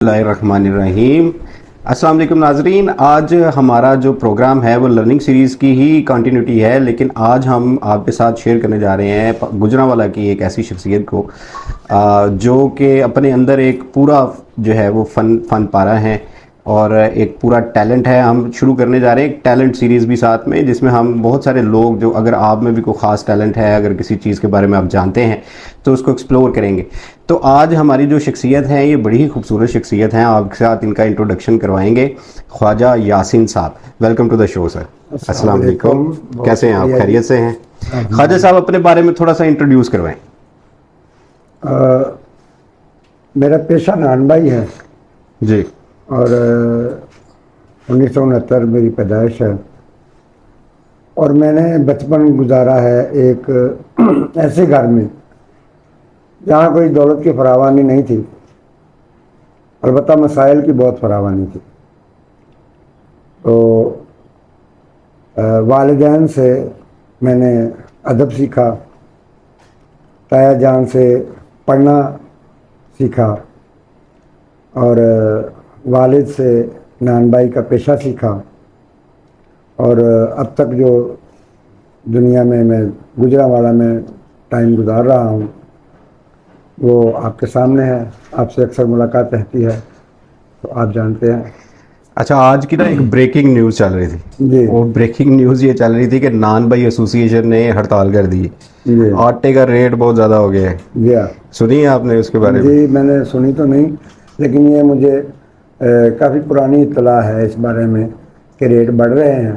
बिस्मिल्लाहिर्रहमानिर्रहीम। अस्सलाम वालेकुम नाजरीन, आज हमारा जो प्रोग्राम है वो लर्निंग सीरीज़ की ही कंटिन्यूटी है, लेकिन आज हम आपके साथ शेयर करने जा रहे हैं गुजरांवाला की एक ऐसी शख्सियत को जो कि अपने अंदर एक पूरा जो है वो फ़न पारा है और एक पूरा टैलेंट है। हम शुरू करने जा रहे हैं एक टैलेंट सीरीज़ भी साथ में, जिसमें हम बहुत सारे लोग जो अगर आप में भी कोई ख़ास टैलेंट है, अगर किसी चीज़ के बारे में आप जानते हैं तो उसको एक्सप्लोर करेंगे। तो आज हमारी जो शख्सियत है ये बड़ी ही खूबसूरत शख्सियत हैं। आपके साथ इनका इंट्रोडक्शन करवाएंगे ख्वाजा यासीन साहब। Welcome to the show sir. अस्सलाम वालेकुम, कैसे हैं आप? खैरियत से हैं? ख्वाजा साहब अपने बारे में थोड़ा सा इंट्रोड्यूस करवाएं। मेरा पेशा नानबाई है जी। और 1969 मेरी पैदाइश है और मैंने बचपन गुजारा है एक ऐसे घर में जहाँ कोई दौलत की फरावानी नहीं थी, अलबत्ता मसाइल की बहुत फरावानी थी। तो वालिदैन से मैंने अदब सीखा, ताया जान से पढ़ना सीखा और वालिद से नानबाई का पेशा सीखा और अब तक जो दुनिया में मैं गुजरांवाला में टाइम गुजार रहा हूँ वो आपके सामने है। आपसे अक्सर मुलाकात रहती है तो आप जानते हैं। अच्छा, आज की ना एक ब्रेकिंग न्यूज़ चल रही थी जी। और ब्रेकिंग न्यूज़ ये चल रही थी कि नानबाई एसोसिएशन ने हड़ताल कर दी। जी। आटे का रेट बहुत ज़्यादा हो गया है। जी हाँ। सुनी है आपने उसके बारे में? जी, मैंने सुनी तो नहीं, लेकिन ये मुझे काफ़ी पुरानी इत्तला है इस बारे में कि रेट बढ़ रहे हैं।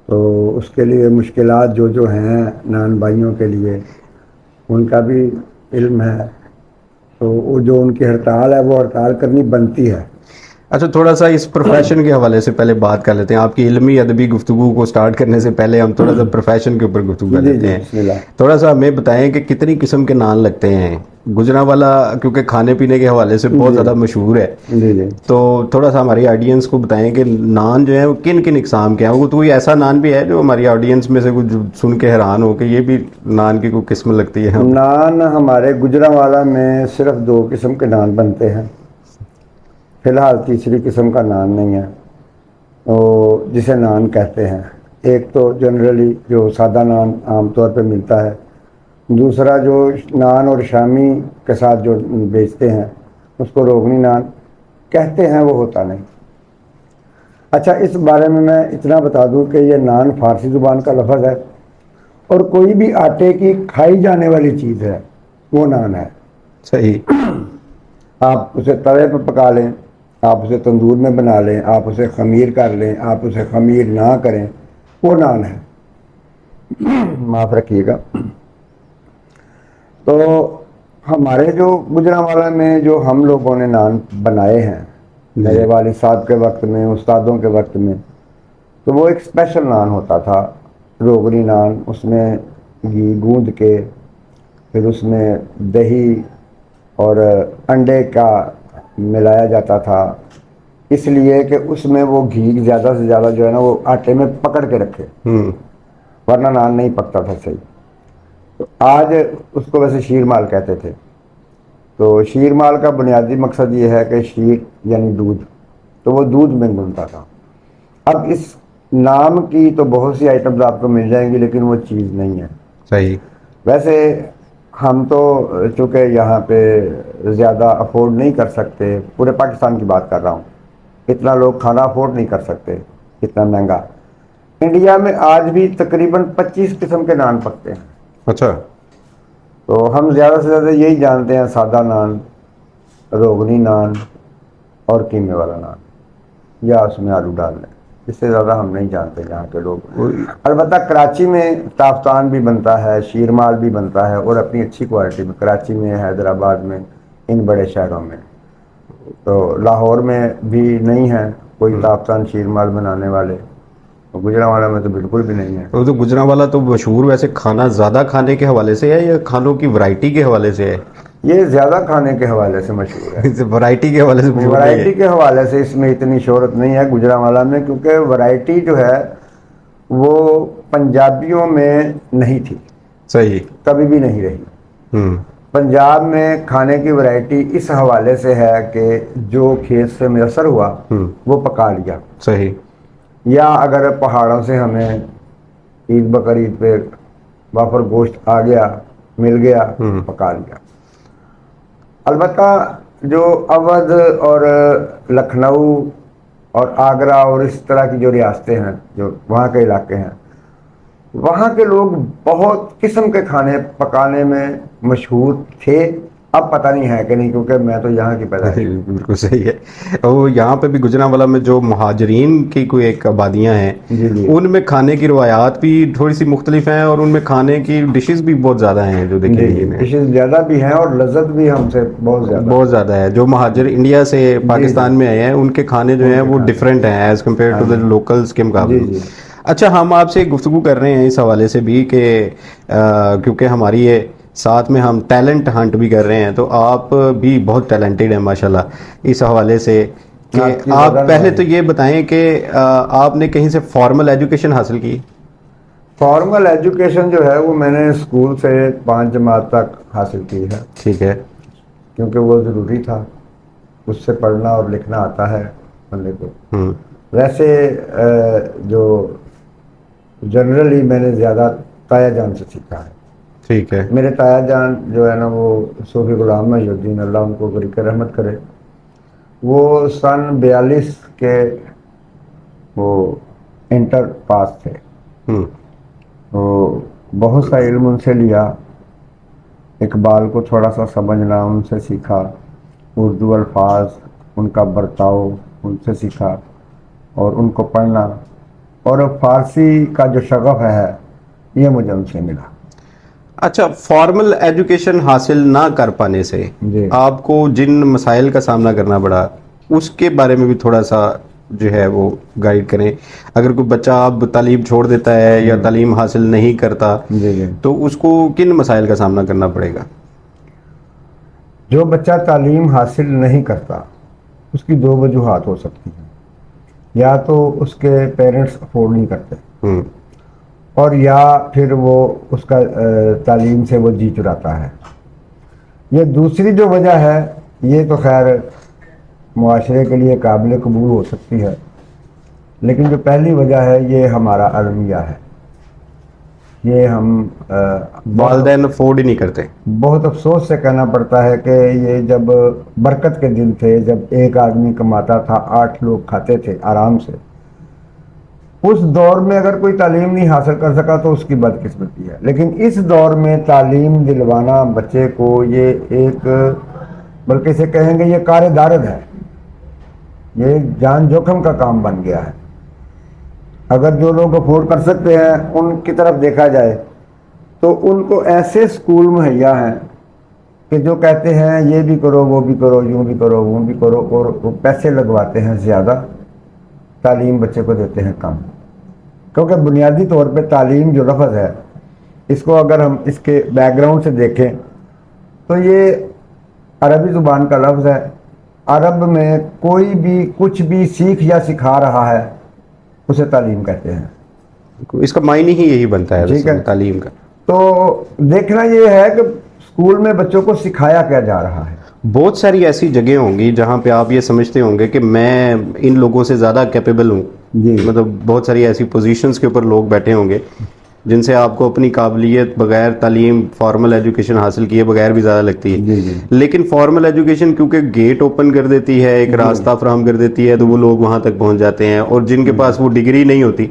तो उसके लिए मुश्किलात जो हैं नान भाइयों के लिए उनका भी इल्म है। तो वो जो उनकी हड़ताल है वो हड़ताल करनी बनती है। अच्छा, थोड़ा सा इस प्रोफेशन के हवाले से पहले बात कर लेते हैं। आपकी इल्मी अदबी गुफ्तगू को स्टार्ट करने से पहले हम थोड़ा सा प्रोफेशन के ऊपर गुफ्तगू कर जी लेते जी, हैं। बिस्मिल्लाह। थोड़ा सा हमें बताएं कि कितनी किस्म के नान लगते हैं गुजरांवाला, क्योंकि खाने पीने के हवाले से बहुत जी ज़्यादा मशहूर है। जी जी। तो थोड़ा सा हमारी ऑडियंस को बताएं कि नान जो है वो किन किन इकसाम के हैं। वो तो कोई ऐसा नान भी है जो हमारी ऑडियंस में से कुछ सुन के हैरान हो कि ये भी नान की कोई किस्म लगती है? नान हमारे गुजरांवाला में सिर्फ 2 किस्म के नान बनते हैं, फ़िलहाल तीसरी किस्म का नान नहीं है, तो जिसे नान कहते हैं। एक तो जनरली जो सादा नान आमतौर पे मिलता है, दूसरा जो नान और शामी के साथ जो बेचते हैं उसको रोगनी नान कहते हैं, वो होता नहीं। अच्छा, इस बारे में मैं इतना बता दूं कि ये नान फारसी ज़ुबान का लफ्ज़ है और कोई भी आटे की खाई जाने वाली चीज़ है वो नान है। सही। आप उसे तवे पर पका लें, आप उसे तंदूर में बना लें, आप उसे खमीर कर लें, आप उसे खमीर ना करें, वो नान है। माफ़ रखिएगा। तो हमारे जो गुजरांवाला में जो हम लोगों ने नान बनाए हैं मेरे वालिद साहब के वक्त में, उस्तादों के वक्त में, तो वो एक स्पेशल नान होता था, रोगनी नान। उसमें घी गूंद के फिर उसमें दही और अंडे का मिलाया जाता था, इसलिए कि उसमें वो घी ज़्यादा से ज़्यादा जो है ना वो आटे में पकड़ के रखे, वरना नान नहीं पकता था सही। तो आज उसको वैसे शीर माल कहते थे। तो शीर माल का बुनियादी मकसद ये है कि शीर यानी दूध, तो वो दूध में घुलता था। अब इस नाम की तो बहुत सी आइटम्स आपको मिल जाएंगी, लेकिन वो चीज़ नहीं है। सही। वैसे हम तो चूँकि यहाँ पे ज़्यादा अफोर्ड नहीं कर सकते, पूरे पाकिस्तान की बात कर रहा हूँ, इतना लोग खाना अफोर्ड नहीं कर सकते, इतना महंगा। इंडिया में आज भी तकरीबन 25 किस्म के नान पकते हैं। अच्छा। तो हम ज़्यादा से ज़्यादा यही जानते हैं, सादा नान, रोगनी नान और कीमे वाला नान, या उसमें आलू डाल लें। इससे ज़्यादा हम नहीं जानते यहाँ के लोग। अलबत्ता कराची में ताफ्तान भी बनता है, शीरमाल भी बनता है, और अपनी अच्छी क्वालिटी में कराची में, हैदराबाद में, इन बड़े शहरों में। तो लाहौर में भी नहीं है कोई ताफ्तान शीरमाल बनाने वाले, तो गुजरांवाला में तो बिल्कुल भी नहीं है। तो गुजरांवाला तो मशहूर वैसे खाना ज़्यादा खाने के हवाले से है या खानों की वैरायटी के हवाले से है? ये ज़्यादा खाने के हवाले से मशहूर है। वैरायटी के हवाले से मशहूर नहीं है? वैरायटी के हवाले से इसमें इतनी शोहरत नहीं है गुजरांवाला में, क्योंकि वैरायटी जो है वो पंजाबियों में नहीं थी, सही। कभी भी नहीं रही। पंजाब में खाने की वैरायटी इस हवाले से है कि जो खेत से मैसर हुआ वो पका लिया, सही। या अगर पहाड़ों से हमें ईद बकर ईद पे वाफर गोश्त आ गया, मिल गया, पका लिया। अलबत्ता जो अवध और लखनऊ और आगरा और इस तरह की जो रियासतें हैं, जो वहाँ के इलाके हैं, वहाँ के लोग बहुत किस्म के खाने पकाने में मशहूर थे। अब पता नहीं है कि नहीं, क्योंकि मैं तो यहाँ की पैदा है। बिल्कुल सही है। और यहाँ पे भी गुजरांवाला में जो महाजरीन की कोई एक आबादियाँ हैं, जी जी उनमें खाने की रवायात भी थोड़ी सी मुख्तलिफ हैं और उनमें खाने की डिशेस भी बहुत ज़्यादा हैं जो देखने जी की जी, हैं। डिशेज ज़्यादा भी हैं और लज्जत भी हमसे बहुत ज़्यादा। बहुत ज़्यादा है। जो महाजर इंडिया से पाकिस्तान जी में आए हैं उनके खाने जो हैं उनके वो खाने, डिफरेंट हैं एज़ कम्पेयर हाँ टू द जी लोकल्स के जी मुकाबले। जी अच्छा, हम आपसे गुफ्तगू कर रहे हैं इस हवाले से भी कि क्योंकि हमारी ये साथ में हम टैलेंट हंट भी कर रहे हैं, तो आप भी बहुत टैलेंटेड हैं माशाल्लाह इस हवाले से कि आपकी आप वजह पहले है। तो ये बताएं कि आपने कहीं से फॉर्मल एजुकेशन हासिल की? फॉर्मल एजुकेशन जो है वो मैंने स्कूल से 5 जमात तक हासिल की है, ठीक है। क्योंकि वो ज़रूरी था, उससे पढ़ना और लिखना आता है बंदे को। हम्म। वैसे जो जनरली मैंने ज़्यादा ताया जान से सीखा है। ठीक है। मेरे ताया जान जो है ना, वो सूफी गुलाम मोहिउद्दीन, अल्लाह उनको बरीक रहमत करे, वो सन 42 के वो इंटर पास थे। हम्म। तो बहुत सा इल्म उनसे लिया, इकबाल को थोड़ा सा समझना उनसे सीखा, उर्दू अल्फाज, उनका बर्ताव उनसे सीखा और उनको पढ़ना, और फारसी का जो शगफ है ये मुझे उनसे मिला। अच्छा, फॉर्मल एजुकेशन हासिल ना कर पाने से जी आपको जिन मसाइल का सामना करना पड़ा उसके बारे में भी थोड़ा सा जो है वो गाइड करें। अगर कोई बच्चा अब तालीम छोड़ देता है या तालीम हासिल नहीं करता जी जी। तो उसको किन मसाइल का सामना करना पड़ेगा? जो बच्चा तालीम हासिल नहीं करता उसकी दो वजूहात हो सकती हैं। या तो उसके पेरेंट्स अफोर्ड नहीं करते, हम्म। और या फिर वो उसका तालीम से वो जी चुराता है। ये दूसरी जो वजह है ये तो खैर मुआशरे के लिए काबिल कबूल हो सकती है, लेकिन जो पहली वजह है ये हमारा अलमिया है। ये हम वालिदैन अफोर्ड ही नहीं करते। बहुत अफसोस से कहना पड़ता है कि ये जब बरकत के दिन थे, जब एक आदमी कमाता था 8 लोग खाते थे आराम से, उस दौर में अगर कोई तालीम नहीं हासिल कर सका तो उसकी बदकिस्मती है। लेकिन इस दौर में तालीम दिलवाना बच्चे को ये एक, बल्कि इसे कहेंगे ये कार दारद है, ये जान जोखिम का काम बन गया है। अगर जो लोग अफोर्ड कर सकते हैं उनकी तरफ देखा जाए तो उनको ऐसे स्कूल मुहैया हैं कि जो कहते हैं ये भी करो, वो भी करो, यूं भी करो, वो भी करो, और वो पैसे लगवाते हैं ज़्यादा, तालीम बच्चे को देते हैं कम। क्योंकि बुनियादी तौर पे तालीम जो लफ्ज़ है, इसको अगर हम इसके बैकग्राउंड से देखें तो ये अरबी ज़ुबान का लफ्ज़ है। अरब में कोई भी कुछ भी सीख या सिखा रहा है उसे तालीम कहते हैं। इसका मायने ही यही बनता है ठीक है। तालीम का। तो देखना ये है कि स्कूल में बच्चों को सिखाया क्या जा रहा है। बहुत सारी ऐसी जगह होंगी जहाँ पे आप ये समझते होंगे कि मैं इन लोगों से ज़्यादा कैपेबल हूँ, जी मतलब बहुत सारी ऐसी पोजीशंस के ऊपर लोग बैठे होंगे जिनसे आपको अपनी काबिलियत बगैर तालीम फॉर्मल एजुकेशन हासिल किए बगैर भी ज़्यादा लगती जी है। जी लेकिन फॉर्मल एजुकेशन क्योंकि गेट ओपन कर देती है, एक रास्ता फराहम कर देती है, तो वो लोग वहाँ तक पहुँच जाते हैं, और जिनके पास वो डिग्री नहीं होती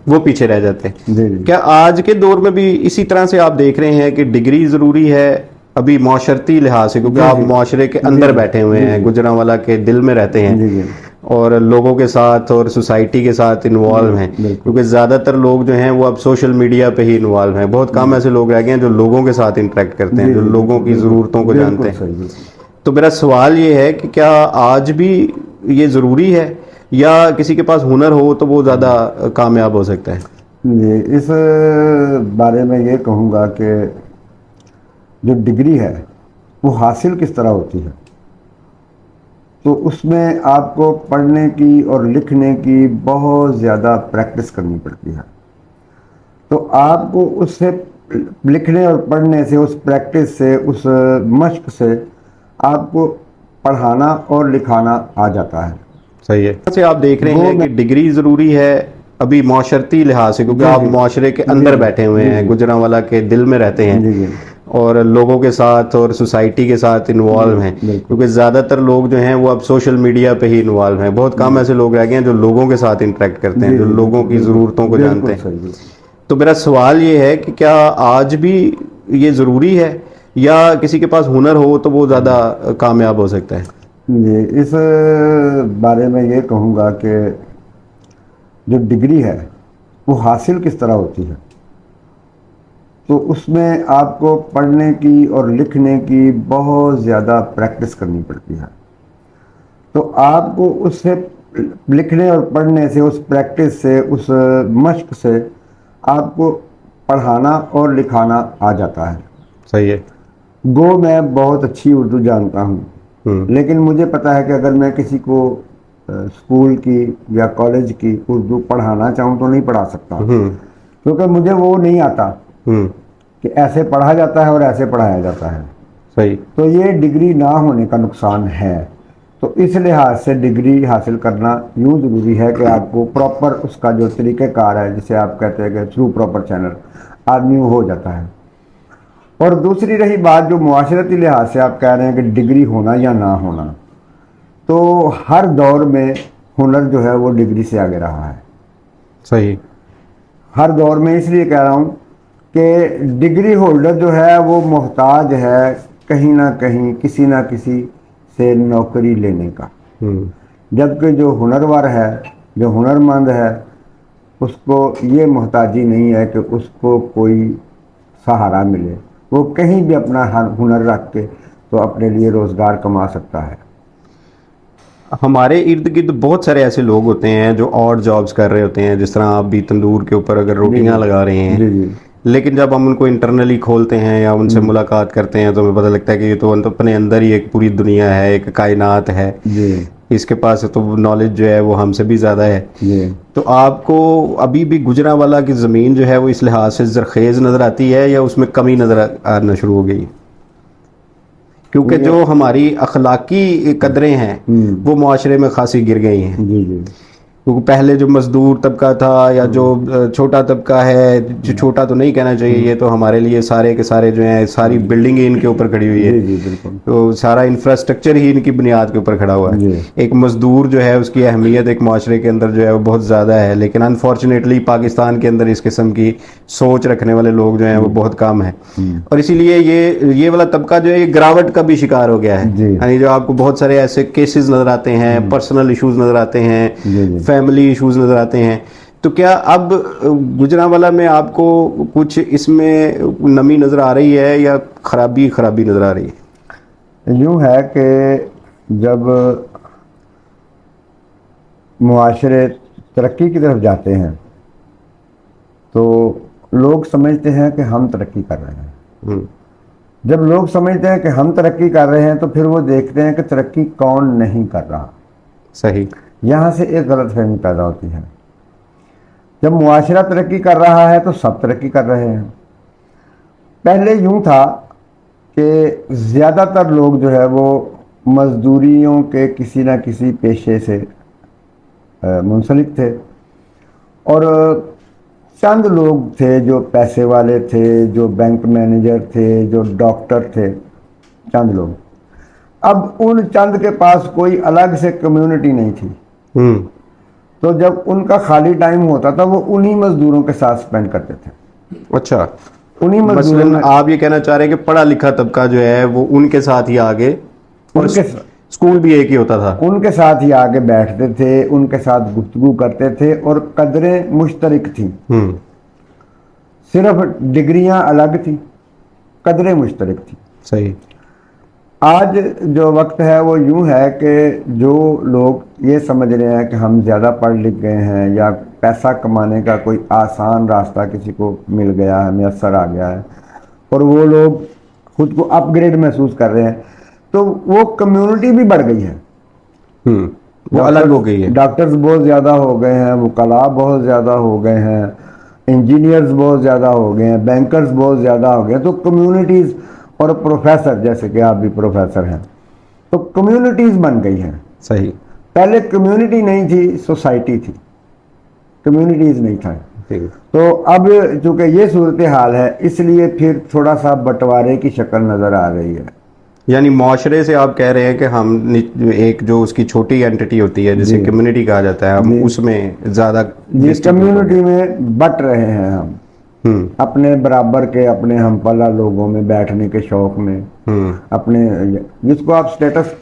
वो पीछे रह जाते हैं। जी जी क्या आज के दौर में भी इसी तरह से आप देख रहे हैं कि डिग्री ज़रूरी है अभी माशरती लिहाज से, क्योंकि जी, आप जी। माशरे के अंदर जी, बैठे हुए जी, हैं, जी। गुजरांवाला के दिल में रहते जी हैं जी और लोगों के साथ और सोसाइटी के साथ इन्वॉल्व हैं, बिल्कुल। क्योंकि ज़्यादातर लोग जो हैं वो अब सोशल मीडिया पे ही इन्वॉल्व हैं। बहुत कम ऐसे लोग रह गए हैं जो लोगों के साथ इंटरेक्ट करते हैं, जी, जो जी, लोगों की बिल्कुल, ज़रूरतों को बिल्कुल जानते हैं। सही, बिल्कुल। तो मेरा सवाल ये है कि क्या आज भी ये ज़रूरी है या किसी के पास हुनर हो तो वो ज़्यादा कामयाब हो सकता है? जी, इस बारे में ये कहूँगा कि जो डिग्री है वो हासिल किस तरह होती है, तो उसमें आपको पढ़ने की और लिखने की बहुत ज़्यादा प्रैक्टिस करनी पड़ती है। तो आपको उससे लिखने और पढ़ने से, उस प्रैक्टिस से, उस मश्क से आपको पढ़ाना और लिखाना आ जाता है। सही है। से आप देख रहे हैं कि डिग्री ज़रूरी है अभी माशरती लिहाज से, क्योंकि आप माशरे के अंदर बैठे हुए हैं, गुजरांवाला के दिल में रहते हैं और लोगों के साथ और सोसाइटी के साथ इन्वॉल्व हैं, क्योंकि ज़्यादातर लोग जो हैं वो अब सोशल मीडिया पे ही इन्वॉल्व हैं। बहुत कम ऐसे लोग रह गए हैं जो लोगों के साथ इंटरेक्ट करते हैं, जो लोगों की ज़रूरतों को जानते हैं। तो मेरा सवाल ये है कि क्या आज भी ये ज़रूरी है या किसी के पास हुनर हो तो वो ज़्यादा कामयाब हो सकता है? जी, इस बारे में ये कहूँगा कि जो डिग्री है वो हासिल किस तरह होती है, तो उसमें आपको पढ़ने की और लिखने की बहुत ज़्यादा प्रैक्टिस करनी पड़ती है। तो आपको उससे लिखने और पढ़ने से, उस प्रैक्टिस से, उस मश्क से आपको पढ़ाना और लिखाना आ जाता है। सही है। गो मैं बहुत अच्छी उर्दू जानता हूँ, लेकिन मुझे पता है कि अगर मैं किसी को स्कूल की या कॉलेज की उर्दू पढ़ाना चाहूँ तो नहीं पढ़ा सकता, क्योंकि मुझे वो नहीं आता कि ऐसे पढ़ा जाता है और ऐसे पढ़ाया जाता है। सही। तो ये डिग्री ना होने का नुकसान है। तो इस लिहाज से डिग्री हासिल करना यूँ ज़रूरी है कि आपको प्रॉपर उसका जो तरीक़ेकार है, जिसे आप कहते हैं कि थ्रू प्रॉपर चैनल आदमी हो जाता है। और दूसरी रही बात जो मुआशरती लिहाज से आप कह रहे हैं कि डिग्री होना या ना होना, तो हर दौर में हुनर जो है वो डिग्री से आगे रहा है। सही। हर दौर में इसलिए कह रहा हूँ कि डिग्री होल्डर जो है वो मोहताज है कहीं ना कहीं किसी ना किसी से नौकरी लेने का, जबकि जो हुनरवर है, जो हुनरमंद है, उसको ये मोहताजी नहीं है कि उसको कोई सहारा मिले। वो कहीं भी अपना हुनर रख के तो अपने लिए रोज़गार कमा सकता है। हमारे इर्द गिर्द बहुत सारे ऐसे लोग होते हैं जो और जॉब्स कर रहे होते हैं, जिस तरह आप भी तंदूर के ऊपर अगर रोटियां लगा रहे हैं, जी। लेकिन जब हम उनको इंटरनली खोलते हैं या उनसे मुलाकात करते हैं तो हमें पता लगता है कि ये तो अपने अंदर ही एक पूरी दुनिया है, एक कायनात है जी। इसके पास तो नॉलेज जो है वो हमसे भी ज़्यादा है जी। तो आपको अभी भी गुजरांवाला की ज़मीन जो है वो इस लिहाज से ज़रखेज़ नज़र आती है या उसमें कमी नज़र आना शुरू हो गई? क्योंकि जो हमारी अखलाकी कदरें हैं वो माशरे में खासी गिर गई हैं। जी जी। क्योंकि पहले जो मजदूर तबका था या जो छोटा तबका है, जो छोटा तो नहीं कहना चाहिए, ये तो हमारे लिए सारे के सारे जो हैं सारी बिल्डिंग ही इनके ऊपर खड़ी हुई है। जी बिल्कुल। तो सारा इंफ्रास्ट्रक्चर ही इनकी बुनियाद के ऊपर खड़ा हुआ है। एक मजदूर जो है उसकी अहमियत एक माशरे के अंदर जो है वो बहुत ज़्यादा है, लेकिन अनफॉर्चुनेटली पाकिस्तान के अंदर इस किस्म की सोच रखने वाले लोग जो हैं वो बहुत कम है और इसीलिए ये वाला तबका जो है ये गिरावट का भी शिकार हो गया है। यानी जो आपको बहुत सारे ऐसे केसेस नज़र आते हैं, पर्सनल इशूज़ नज़र आते हैं, फैमिली इश्यूज नज़र आते हैं। तो क्या अब गुजरांवाला में आपको कुछ इसमें नमी नज़र आ रही है या खराबी नज़र आ रही है? यूँ है कि जब मुआशरे तरक्की की तरफ जाते हैं तो लोग समझते हैं कि हम तरक्की कर रहे हैं। जब लोग समझते हैं कि हम तरक्की कर रहे हैं तो फिर वो देखते हैं कि तरक्की कौन नहीं कर रहा। सही। यहाँ से एक गलतफहमी पैदा होती है। जब मुआशरा तरक्की कर रहा है तो सब तरक्की कर रहे हैं। पहले यूं था कि ज़्यादातर लोग जो है वो मजदूरियों के किसी ना किसी पेशे से मुंसलिक थे और चंद लोग थे जो पैसे वाले थे, जो बैंक मैनेजर थे, जो डॉक्टर थे, चंद लोग। अब उन चंद के पास कोई अलग से कम्युनिटी नहीं थी। तो जब उनका खाली टाइम होता था वो उन्हीं मजदूरों के साथ स्पेंड करते थे। अच्छा। उन्हीं मजदूरों आप ये कहना चाह रहे हैं कि पढ़ा लिखा तबका जो है वो उनके साथ ही आगे, उनके स्कूल भी एक ही होता था, उनके साथ ही आगे बैठते थे, उनके साथ गुफ्तगू करते थे और कदरें मुश्तरक थी। सिर्फ डिग्रियां अलग थी, कदरें मुश्तरक थी। सही। आज जो वक्त है वो यूं है कि जो लोग ये समझ रहे हैं कि हम ज़्यादा पढ़ लिख गए हैं या पैसा कमाने का कोई आसान रास्ता किसी को मिल गया है, मैसर आ गया है और वो लोग खुद को अपग्रेड महसूस कर रहे हैं, तो वो कम्युनिटी भी बढ़ गई है। वो अलग हो गई है। डॉक्टर्स बहुत ज़्यादा हो गए हैं, वकला बहुत ज़्यादा हो गए हैं, इंजीनियर्स बहुत ज़्यादा हो गए हैं, बैंकर्स बहुत ज़्यादा हो गए हैं, तो कम्युनिटीज़ और प्रोफेसर, जैसे कि आप भी प्रोफेसर हैं, तो कम्युनिटीज़ बन गई हैं। सही। पहले कम्युनिटी नहीं थी, सोसाइटी थी, कम्युनिटीज़ नहीं था। ठीक। तो अब चूंकि ये सूरत हाल है, इसलिए फिर थोड़ा सा बंटवारे की शक्ल नज़र आ रही है। यानी माशरे से आप कह रहे हैं कि हम एक जो उसकी छोटी एंटिटी होती है जिसे जी। कम्युनिटी कहा जाता है, हम जी। उसमें ज़्यादा ये कम्युनिटी में बट रहे हैं हम, अपने बराबर के, अपने हमपला लोगों में बैठने के शौक में, अपने जिसको आप स्टेटस,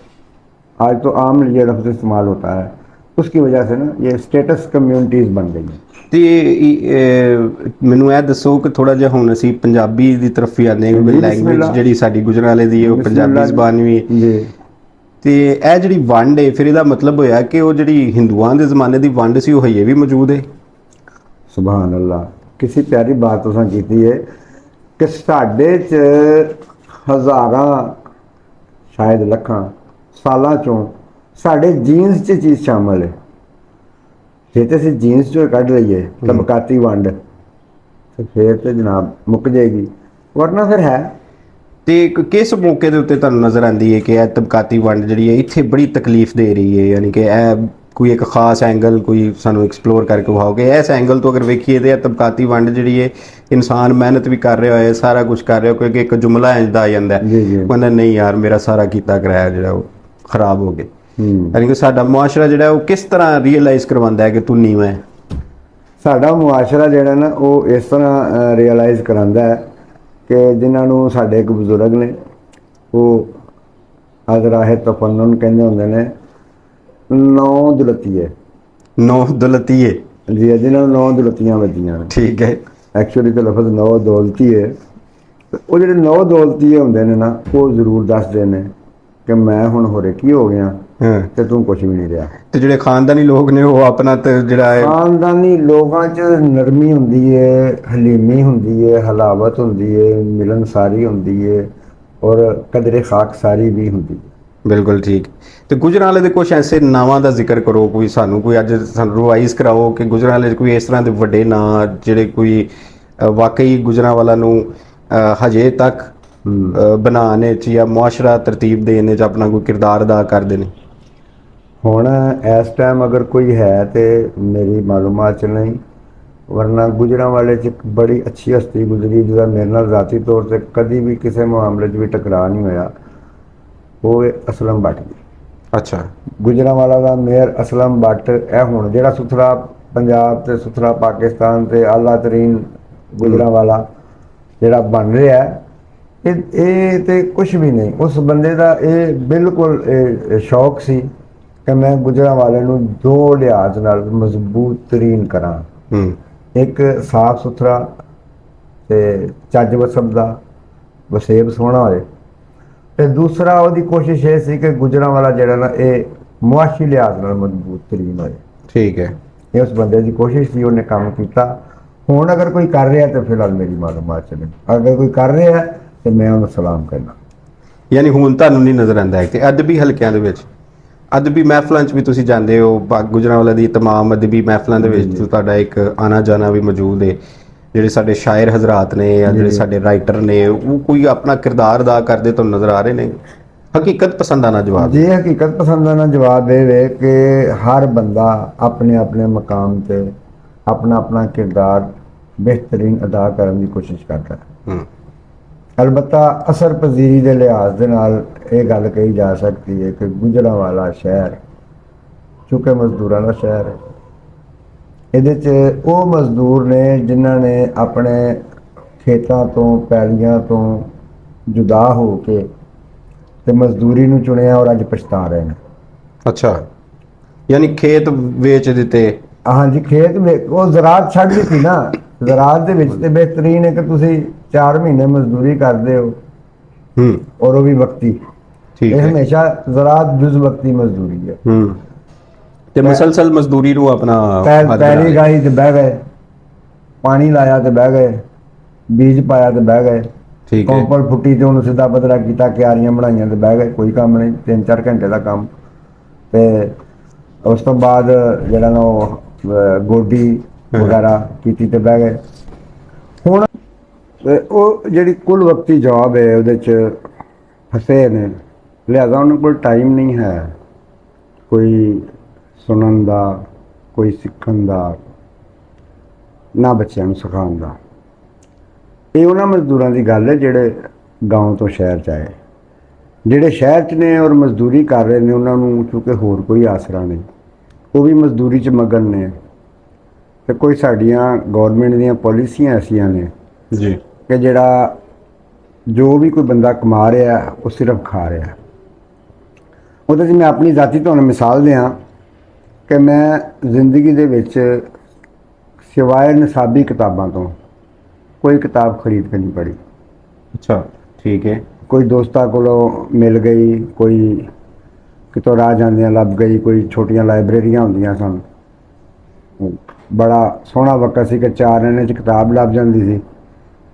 आज तो आम ये लफ्ज़ इस्तेमाल होता है, उसकी वजह से ना ये स्टेटस कम्युनिटीज़ बन गई हैं। ਤੇ ਮੈਨੂੰ ਇਹ ਦੱਸੋ ਕਿ ਥੋੜਾ ਜਿਹਾ ਹੁਣ ਅਸੀਂ ਪੰਜਾਬੀ ਦੀ ਤਰਫ ਵੀ ਆਉਂਦੇ ਹਾਂ, ਕਿਉਂਕਿ ਜੀ, ਲੈਂਗੁਏਜ ਬਿਸਮਿਲ੍ਲਾ। ਜਿਹੜੀ ਸਾਡੀ ਗੁਜਰਾਂਵਾਲੇ ਦੀ ਹੈ ਉਹ ਪੰਜਾਬੀ ਬਿਸਮਿਲ੍ਲਾ ਜ਼ਬਾਨ ਵੀ ਹੈ। ਜੀ। ਤੇ ਇਹ ਜਿਹੜੀ ਵੰਡ ਹੈ ਫਿਰ ਇਹਦਾ ਮਤਲਬ ਹੋਇਆ ਕਿ ਉਹ ਜਿਹੜੀ ਹਿੰਦੂਆਂ ਦੇ ਜ਼ਮਾਨੇ ਦੀ ਵੰਡ ਸੀ ਉਹ ਹਜੇ ਵੀ ਮੌਜੂਦ ਹੈ। ਸੁਭਾਨ ਅੱਲਾ, किसी प्यारी बात तुसां कीती है कि साडे च हज़ारां शायद लखां सालां चों साडे जीन्स च चीज़ शामिल है। जे ते असीं जीन्स चों कढ लईए तबकाती वंड, तो फिर तो जनाब मुक जाएगी, वरना फिर है। ਤੇ ਕਿਸ ਮੌਕੇ ਦੇ ਉੱਤੇ ਤੁਹਾਨੂੰ ਨਜ਼ਰ ਆਉਂਦੀ ਹੈ ਕਿ ਇਹ ਤਬਕਾਤੀ ਵੰਡ ਜਿਹੜੀ ਹੈ ਇੱਥੇ ਬੜੀ ਤਕਲੀਫ ਦੇ ਰਹੀ ਹੈ, ਯਾਨੀ ਕਿ ਇਹ ਕੋਈ ਇੱਕ ਖਾਸ ਐਂਗਲ ਕੋਈ ਸਾਨੂੰ ਐਕਸਪਲੋਰ ਕਰਕੇ ਵਿਖਾਓਗੇ? ਇਸ ਐਂਗਲ ਤੋਂ ਅਗਰ ਵੇਖੀਏ ਤੇ ਇਹ ਤਬਕਾਤੀ ਵੰਡ ਜਿਹੜੀ ਹੈ ਇਨਸਾਨ ਮਿਹਨਤ ਵੀ ਕਰ ਰਿਹਾ ਹੋਏ, ਸਾਰਾ ਕੁਝ ਕਰ ਰਿਹਾ, ਕਿਉਂਕਿ ਇੱਕ ਜੁਮਲਾ ਇੰਦਾ ਆ ਜਾਂਦਾ ਜੀ ਜੀ। ਕਹਿੰਦਾ ਨਹੀਂ ਯਾਰ ਮੇਰਾ ਸਾਰਾ ਕੀਤਾ ਕਰਾਇਆ ਜਿਹੜਾ ਉਹ ਖਰਾਬ ਹੋ ਗਿਆ। ਯਾਨੀ ਕਿ ਸਾਡਾ ਮੁਆਸ਼ਰਾ ਜਿਹੜਾ ਉਹ ਕਿਸ ਤਰ੍ਹਾਂ ਰੀਅਲਾਈਜ਼ ਕਰਵਾਉਂਦਾ ਹੈ ਕਿ ਤੂੰ ਨੀਵਾਂ ਹੈ? ਸਾਡਾ ਮੁਆਸ਼ਰਾ ਜਿਹੜਾ ਨਾ ਉਹ ਇਸ ਤਰ੍ਹਾਂ ਰਿਅਲਾਈਜ਼ ਕਰਾਂਦਾ ਹੈ ਕਿ ਜਿਨ੍ਹਾਂ ਨੂੰ ਸਾਡੇ ਇੱਕ ਬਜ਼ੁਰਗ ਨੇ ਉਹ ਅਜ਼ਰਾਹੇ ਤਫੰਨਨ ਕਹਿੰਦੇ ਹੁੰਦੇ ਨੇ, ਨੌ ਦੁਲਤੀਏ। ਨੌ ਦੁਲਤੀਏ? ਜੀ, ਜਿਨ੍ਹਾਂ ਨੂੰ ਨੌ ਦੁਲਤੀਆਂ ਵੱਜੀਆਂ ਨੇ। ਠੀਕ ਹੈ। ਐਕਚੁਅਲੀ ਤਾਂ ਲਫ਼ਜ਼ ਨੌ ਦੌਲਤੀਏ, ਉਹ ਜਿਹੜੇ ਨੌ ਦੌਲਤੀਏ ਹੁੰਦੇ ਨੇ ਨਾ, ਉਹ ਜ਼ਰੂਰ ਦੱਸਦੇ ਨੇ ਕਿ ਮੈਂ ਹੁਣ ਹੋਰੇ ਕੀ ਹੋ ਗਿਆ ਤੇ ਤੂੰ ਕੁਝ ਵੀ ਨਹੀਂ ਰਿਹਾ। ਤੇ ਜਿਹੜੇ ਖਾਨਦਾਨੀ ਲੋਕ ਨੇ ਉਹ ਆਪਣਾ ਤੇ ਜਿਹੜਾ ਹੈ ਖਾਨਦਾਨੀ ਲੋਕਾਂ 'ਚ ਨਰਮੀ ਹੁੰਦੀ ਹੈ, ਹਲੀਮੀ ਹੁੰਦੀ ਹੈ, ਹਲਾਵਤ ਹੁੰਦੀ ਹੈ, ਮਿਲਨਸਾਰੀ ਹੁੰਦੀ ਹੈ, ਔਰ ਕਦਰੇ ਖਾਕਸਾਰੀ ਵੀ ਹੁੰਦੀ ਹੈ। ਬਿਲਕੁਲ ਠੀਕ। ਤੇ ਗੁਜਰਾਂਵਾਲੇ ਦੇ ਕੁਝ ਐਸੇ ਨਾਵਾਂ ਦਾ ਜ਼ਿਕਰ ਕਰੋ, ਕੋਈ ਸਾਨੂੰ ਕੋਈ ਅੱਜ ਸਾਨੂੰ ਰਿਵਾਈਜ਼ ਕਰਾਓ ਕਿ ਗੁਜਰਾਂਵਾਲੇ 'ਚ ਕੋਈ ਇਸ ਤਰ੍ਹਾਂ ਦੇ ਵੱਡੇ ਨਾਂ ਜਿਹੜੇ ਕੋਈ ਵਾਕਈ ਗੁਜਰਾਂਵਾਲਾ ਨੂੰ ਹਜੇ ਤੱਕ ਬਣਾਉਣ 'ਚ ਜਾਂ ਮੁਆਸ਼ਰਾ ਤਰਤੀਬ ਦੇਣ 'ਚ ਆਪਣਾ ਕੋਈ ਕਿਰਦਾਰ ਅਦਾ ਕਰਦੇ ਨੇ। ਹੁਣ ਇਸ ਟਾਈਮ ਅਗਰ ਕੋਈ ਹੈ ਤੇ ਮੇਰੀ ਮਾਲੂਮਾਤ 'ਚ ਨਹੀਂ, ਵਰਨਾ ਗੁਜਰਾਂਵਾਲੇ 'ਚ ਇੱਕ ਬੜੀ ਅੱਛੀ ਹਸਤੀ ਗੁਜ਼ਰੀ ਜਿਹਦਾ ਮੇਰੇ ਨਾਲ ਜ਼ਾਤੀ ਤੌਰ 'ਤੇ ਕਦੀ ਵੀ ਕਿਸੇ ਮਾਮਲੇ 'ਚ ਵੀ ਟਕਰਾਅ ਨਹੀਂ ਹੋਇਆ, ਉਹ ਹੈ ਅਸਲਮ ਬੱਟ ਜੀ। ਅੱਛਾ। ਗੁਜਰਾਂਵਾਲਾ ਦਾ ਮੇਅਰ ਅਸਲਮ ਬੱਟ, ਇਹ ਹੁਣ ਜਿਹੜਾ ਸੁਥਰਾ ਪੰਜਾਬ ਤੇ ਸੁਥਰਾ ਪਾਕਿਸਤਾਨ ਤੇ ਆਲਾ ਤਰੀਨ ਗੁਜਰਾਂਵਾਲਾ ਜਿਹੜਾ ਬਣ ਰਿਹਾ, ਇਹ ਤੇ ਕੁਝ ਵੀ ਨਹੀਂ। ਉਸ ਬੰਦੇ ਦਾ ਇਹ ਬਿਲਕੁਲ ਸ਼ੌਕ ਸੀ ਕਿ ਮੈਂ ਗੁਜਰਾਂਵਾਲੇ ਨੂੰ ਦੋ ਲਿਹਾਜ਼ ਨਾਲ ਮਜ਼ਬੂਤ ਤਰੀਨ ਕਰਾਂ। ਇੱਕ ਸਾਫ ਸੁਥਰਾ ਤੇ ਚੱਜ ਵਸਬ ਦਾ ਵਸੇਬ ਸੋਹਣਾ ਹੋਏ, ਤੇ ਦੂਸਰਾ ਉਹਦੀ ਕੋਸ਼ਿਸ਼ ਇਹ ਸੀ ਕਿ ਗੁਜਰਾਂਵਾਲਾ ਜਿਹੜਾ ਨਾ ਇਹ ਮੁਆਸ਼ੀ ਲਿਹਾਜ਼ ਨਾਲ ਮਜ਼ਬੂਤ ਤਰੀਨ ਹੋਏ। ਠੀਕ ਹੈ। ਇਹ ਉਸ ਬੰਦੇ ਦੀ ਕੋਸ਼ਿਸ਼ ਸੀ, ਉਹਨੇ ਕੰਮ ਕੀਤਾ। ਹੁਣ ਅਗਰ ਕੋਈ ਕਰ ਰਿਹਾ ਤੇ ਫਿਲਹਾਲ ਮੇਰੀ ਮਾਲੂਮਾਤ ਚ ਨਹੀਂ, ਅਗਰ ਕੋਈ ਕਰ ਰਿਹਾ ਤੇ ਮੈਂ ਉਹਨੂੰ ਸਲਾਮ ਕਰਨਾ। ਯਾਨੀ ਹੁਣ ਤੁਹਾਨੂੰ ਨਹੀਂ ਨਜ਼ਰ ਆਉਂਦਾ ਹੈ ਕਿ ਅਦਬੀ ਹਲਕਿਆਂ ਦੇ ਵਿੱਚ, ਅਦਬੀ ਮਹਿਫਲਾਂ 'ਚ ਵੀ ਤੁਸੀਂ ਜਾਂਦੇ ਹੋ, ਗੁਜਰਾਂਵਾਲਾ ਦੀ ਤਮਾਮ ਅਦਬੀ ਮਹਿਫਲਾਂ ਦੇ ਵਿੱਚ ਤੁਹਾਡਾ ਇੱਕ ਆਣਾ ਜਾਣਾ ਵੀ ਮੌਜੂਦ ਹੈ। ਜਿਹੜੇ ਸਾਡੇ ਸ਼ਾਇਰ ਹਜ਼ਰਾਤ ਨੇ ਜਾਂ ਜਿਹੜੇ ਸਾਡੇ ਰਾਈਟਰ ਨੇ ਉਹ ਕੋਈ ਆਪਣਾ ਕਿਰਦਾਰ ਅਦਾ ਕਰਦੇ ਤੁਹਾਨੂੰ ਨਜ਼ਰ ਆ ਰਹੇ ਨੇ? ਹਕੀਕਤ ਪਸੰਦਾਨਾ ਜਵਾਬ ਜੀ, ਹਕੀਕਤ ਪਸੰਦਾਨਾ ਜਵਾਬ ਇਹ ਵੇ ਕਿ ਹਰ ਬੰਦਾ ਆਪਣੇ ਆਪਣੇ ਮਕਾਮ ਤੇ ਆਪਣਾ ਆਪਣਾ ਕਿਰਦਾਰ ਬਿਹਤਰੀਨ ਅਦਾ ਕਰਨ ਦੀ ਕੋਸ਼ਿਸ਼ ਕਰਦਾ ਹੈ। ਅਲਬੱਤਾ ਅਸਰ ਪਜ਼ੀਰੀ ਦੇ ਲਿਹਾਜ਼ ਦੇ ਨਾਲ ਇਹ ਗੱਲ ਕਹੀ ਜਾ ਸਕਦੀ ਹੈ ਕਿ ਗੁਜਰਾਂਵਾਲਾ ਸ਼ਹਿਰ ਚੂੰਕਿ ਮਜ਼ਦੂਰਾਂ ਦਾ ਸ਼ਹਿਰ ਹੈ, ਇਹਦੇ 'ਚ ਉਹ ਮਜ਼ਦੂਰ ਨੇ ਜਿਨ੍ਹਾਂ ਨੇ ਆਪਣੇ ਖੇਤਾਂ ਤੋਂ ਪੈਲੀਆਂ ਤੋਂ ਜੁਦਾ ਹੋ ਕੇ ਤੇ ਮਜ਼ਦੂਰੀ ਨੂੰ ਚੁਣਿਆ ਔਰ ਅੱਜ ਪਛਤਾ ਰਹੇ ਨੇ। ਅੱਛਾ, ਯਾਨੀ ਖੇਤ ਵੇਚ ਦਿੱਤੇ। ਹਾਂਜੀ, ਖੇਤ ਉਹ ਜ਼ਰਾਤ ਛੱਡ ਦਿੱਤੀ ਨਾ। ਜ਼ਰਾਤ ਦੇ ਵਿੱਚ ਤੇ ਬਿਹਤਰੀਨ ਹੈ ਕਿ ਤੁਸੀਂ 4 ਮਹੀਨੇ ਮਜ਼ਦੂਰੀ ਕਰਦੇ ਹੋ ਔਰ ਉਹ ਵੀ ਵਕਤੀ। ਠੀਕ ਇਹ ਹੈ। ਹਮੇਸ਼ਾ ਜ਼ਰਾਤ ਜੁਜ਼ ਵਕਤੀ ਮਜ਼ਦੂਰੀ ਹੈ। ਤੇ ਮੁਸਲਸਲ ਮਜ਼ਦੂਰੀ ਨੂੰ ਆਪਣਾ ਪੈਲੀ ਗਾਈ ਤੇ ਬਹਿ ਗਏ, ਪਾਣੀ ਲਾਇਆ ਤੇ ਬਹਿ ਗਏ, ਬੀਜ ਪਾਇਆ ਤੇ ਬਹਿ ਗਏ, ਠੀਕ ਹੈ। ਕੰਪਲ ਫੁੱਟੀ ਤੇ ਉਹਨੂੰ ਸਿੱਧਾ ਪੱਧਰਾ ਕੀਤਾ, ਕਿਆਰੀਆਂ ਬਣਾਈਆਂ ਤੇ ਬਹਿ ਗਏ। ਕੋਈ ਕੰਮ ਨਹੀਂ, 3-4 ਘੰਟੇ ਦਾ ਕੰਮ। ਤੇ ਉਸ ਤੋਂ ਬਾਅਦ ਜਿਹੜਾ ਨਾ ਉਹ ਗੋਡੀ ਵਗੈਰਾ ਕੀਤੀ ਤੇ ਬਹਿ ਗਏ। ਹੁਣ ਉਹ ਜਿਹੜੀ ਕੁੱਲ ਵਕਤੀ ਜੌਬ ਹੈ ਉਹਦੇ 'ਚ ਫਸੇ ਨੇ, ਲਿਹਾਜ਼ਾ ਉਹਨਾਂ ਕੋਲ ਟਾਈਮ ਨਹੀਂ ਹੈ ਕੋਈ ਸੁਣਨ ਦਾ, ਕੋਈ ਸਿੱਖਣ ਦਾ, ਨਾ ਬੱਚਿਆਂ ਨੂੰ ਸਿਖਾਉਣ ਦਾ। ਇਹ ਉਹਨਾਂ ਮਜ਼ਦੂਰਾਂ ਦੀ ਗੱਲ ਹੈ ਜਿਹੜੇ ਗਾਉਂ ਤੋਂ ਸ਼ਹਿਰ 'ਚ ਆਏ। ਜਿਹੜੇ ਸ਼ਹਿਰ 'ਚ ਨੇ ਔਰ ਮਜ਼ਦੂਰੀ ਕਰ ਰਹੇ ਨੇ ਉਹਨਾਂ ਨੂੰ ਕਿਉਂਕਿ ਹੋਰ ਕੋਈ ਆਸਰਾ ਨਹੀਂ, ਉਹ ਵੀ ਮਜ਼ਦੂਰੀ 'ਚ ਮਗਨ ਨੇ। ਤੇ ਕੋਈ ਸਾਡੀਆਂ ਗੌਰਮੈਂਟ ਦੀਆਂ ਪਾਲਿਸੀਆਂ ਐਸੀਆਂ ਨੇ ਜੀ ਕਿ ਜਿਹੜਾ ਜੋ ਵੀ ਕੋਈ ਬੰਦਾ ਕਮਾ ਰਿਹਾ ਉਹ ਸਿਰਫ ਖਾ ਰਿਹਾ। ਉਹਦੇ 'ਚ ਮੈਂ ਆਪਣੀ ਜ਼ਾਤੀ ਤੁਹਾਨੂੰ ਮਿਸਾਲ ਦਿਆਂ ਕਿ ਮੈਂ ਜ਼ਿੰਦਗੀ ਦੇ ਵਿੱਚ ਸਿਵਾਏ ਨਿਸਾਬੀ ਕਿਤਾਬਾਂ ਤੋਂ ਕੋਈ ਕਿਤਾਬ ਖਰੀਦ ਕੇ ਨਹੀਂ ਪੜ੍ਹੀ। ਅੱਛਾ, ਠੀਕ ਹੈ। ਕੋਈ ਦੋਸਤਾਂ ਕੋਲੋਂ ਮਿਲ ਗਈ, ਕੋਈ ਕਿਤੋਂ ਰਾਹ ਜਾਂਦਿਆਂ ਲੱਭ ਗਈ, ਕੋਈ ਛੋਟੀਆਂ ਲਾਇਬ੍ਰੇਰੀਆਂ ਹੁੰਦੀਆਂ ਸਨ। ਬੜਾ ਸੋਹਣਾ ਵਕਤ ਸੀ ਕਿ 4 ਆਨੇ 'ਚ ਕਿਤਾਬ ਲੱਭ ਜਾਂਦੀ ਸੀ,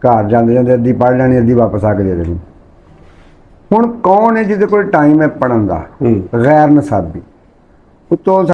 ਘਰ ਜਾਂਦੇ ਜਾਂਦੇ ਅੱਧੀ ਪੜ੍ਹ ਲੈਣੀ, ਅੱਧੀ ਵਾਪਸ ਆ ਕੇ ਦੇ ਦੇਣੀ। ਹੁਣ ਕੌਣ ਹੈ ਜਿਹਦੇ ਕੋਲ ਟਾਈਮ ਹੈ ਪੜ੍ਹਨ ਦਾ? ਗੈਰ ਨਿਸਾਬੀ। ਉੱਤੋਂ